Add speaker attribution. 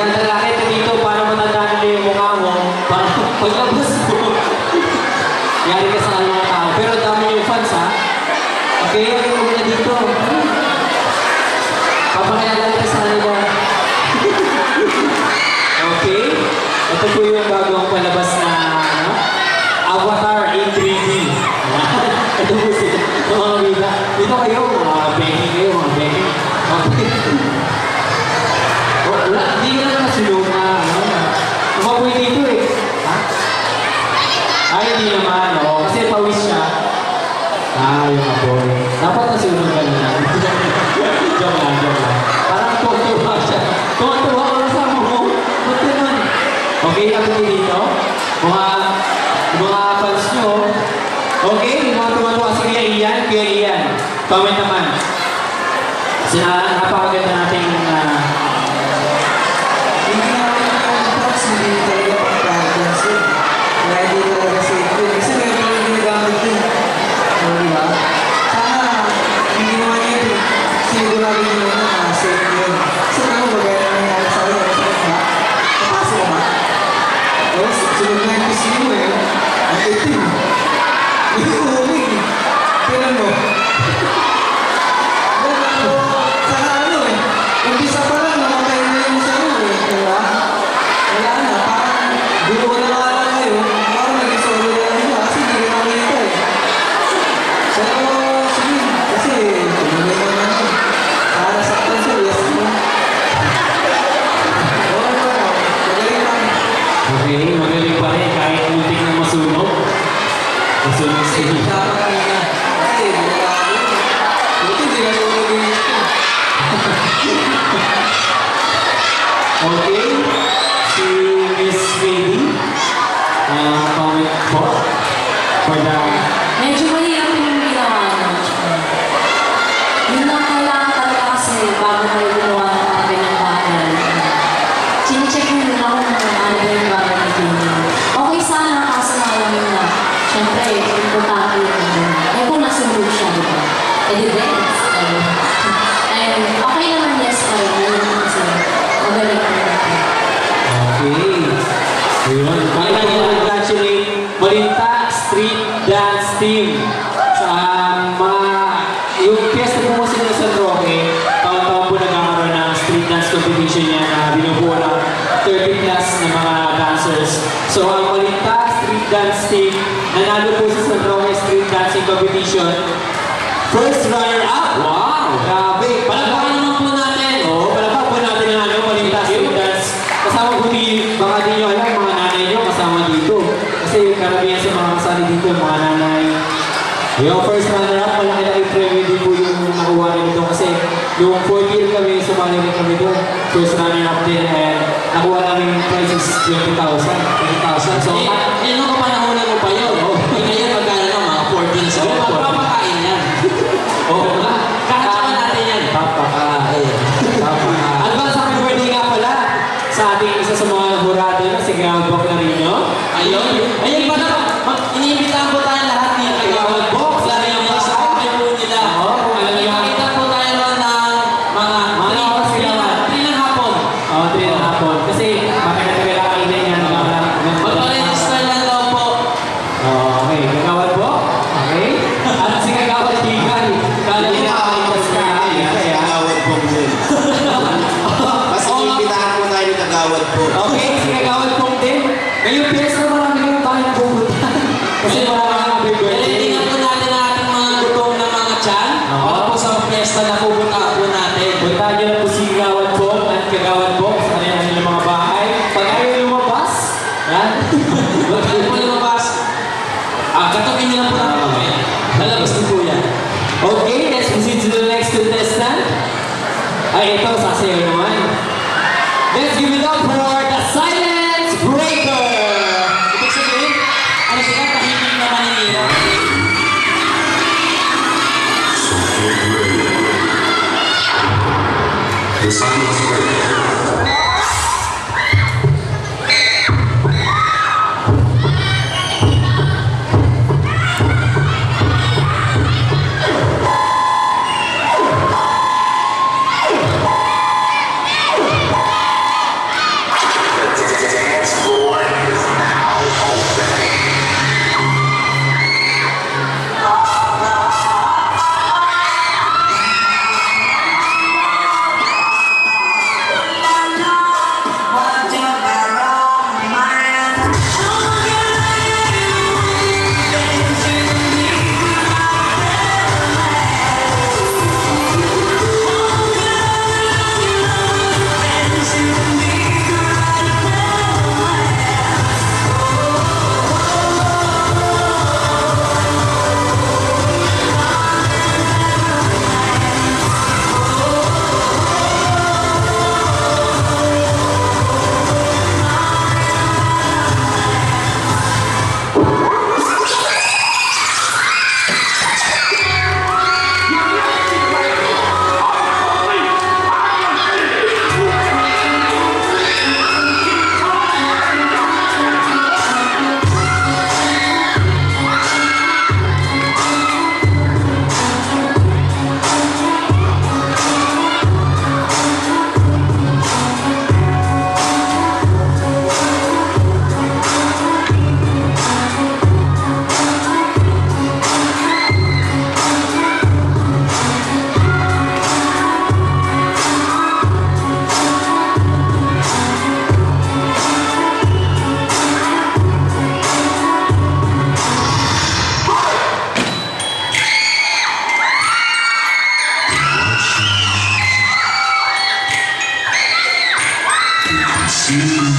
Speaker 1: Yan, lalaki dito para matandaan nila yung mukha mo. Para paglabas mo. Yari ka sa mga tao. Pero dami yung fans, ha? Okay, okay mo na dito. Papakilala ka sa kanila. Okay? Ito po yung bagong palabas na Avatar in 3D. Ito po sila. Mga vida. Dito kayo, mga Becky kayo, mga Becky. Okay. Wala, hindi ka lang nasulong na, umapoy dito eh. Ha? Ay, hindi naman, o. Kasi pawis siya. Yung apoy. Dapat nasulong ka na. Joke lang, joke lang. Parang tuwa siya. Tuwa ka sa mo. Ba't naman? Okay, kapit dito. Mga fans nyo. Okay, mga tuwa-tuwa. Sige, Kuya Ian. Comment naman. Napakaganda natin
Speaker 2: hindi natin yung props, hindi talaga pang-practice yun. Kaya hindi talaga safe yun. Kasi meron yung ginagamit yun. Diba? Sana, hindi naman yun. Sigurado nyo na safe yun. Kasi ano ba gaya na nangyari sa akin? Ba? Napasok ka ba? Tapos, sunod na yung pisino mo eh. Ang itim. Hindi ko huming. Tingnan mo. Umpisa pa lang, namatay na yung sa'yo eh, diba? Wala na, parang gulo na lang kayo, parang naging solo na lang nila kasi hindi rin makita eh. Pero, sige, kasi tumulong mo na yun. Para saktan sa yes mo. Okay pa lang, magaling lang.
Speaker 1: Okay, magaling pa rin kahit muntik na masunog. Masunog sila.
Speaker 2: Dapat kanina. Kasi, binalago. Buti, hindi na sunog yung ito.
Speaker 1: Okay, si Miss Baby, comment po for the...
Speaker 3: Medyo mahirap yung ginawa naman. Yun lang kailangan talaga kasi bago kayo gumawa ng mga ganyang bagay. Chine-check nyo nila kung ano ba yung bagay na ginawa. Okay sana, kaso lang yun na. Siyempre, importante yun. Eh kung nasunod siya, diba? Eh di best. And okay naman, yes, kayo. Yun naman sila. Magaling ka naman.
Speaker 1: Okay. Ayun. Congratulate Malinta Street Dance Team. Sa yung fiesta po sila sa San Roque, taon-taon po nagkakaroon ng street dance competition niya na binubuo ng 30 plus na mga dancers. So ang Malinta Street Dance Team, nanalo po sa San Roque Street Dancing Competition. First runner-up. Wow! Grabe. Palagpakan naman po natin. Oo, palagpakan po natin ang Malinta Street Dance. Kasama po baka di nyo alam, mga nanay nyo kasama dito. Kasi karamihan sa mga kasali dito, mga nanay. Yung first runner-up, malaki-laki premium din po yung nakuha rin dito. Kasi yung 4th year kami, sumali rin kami doon. First runner-up din, and nakuha namin yung prices 20,000. 20,000. So, nung kapanahonan mo pa yun, ngayon magkano na mga 14 sa magpapakain yan. Oo nga. Kakatsakan natin yan. Papakain. Advance happy birthday nga pala sa ating isa sa mga hurado na si Ground Box na rin nyo. Ayun. Ayun pala. Iniimbitahan po tayo lahat ni Ground Box. Lalo yung mga sakay po nila. Makita po tayo ng mga oras sila. 3 ng hapon. Oo, 3 ng hapon. Kasi makikita kayo yan. Magpa-register lang daw po. Okay. Kagawad po. Okay. At si Kagawad Tigan. Kala niya nakakalipas ka.
Speaker 4: Kagawad po din. Mas iniimbitahan po tayo ng Kagawad po.
Speaker 1: Okay, si Kagawad po din. Ngayong piyesta marami kayong tayo na pupunta. Kasi marami
Speaker 5: Tingnan po natin ang ating mga gutom na mga tiyan. Para po sa piyesta na pupunta po natin.
Speaker 1: puntahan nyo na po si Kagawad po at Kagawad po sa kanilang mga bahay. Pag ayaw lumabas, yan.
Speaker 5: Huwag kayo po lumabas. Katapin nyo lang po natin mamaya. Lalabas din po yan.
Speaker 1: Okay, let's proceed to the next contestant. Ay, ito, sasayaw naman. Let's give it up for the Silence Breaker!
Speaker 5: Ibig sabihin, ano sila, tahimik na maninira.
Speaker 6: The Silence Breaker. Excuse me.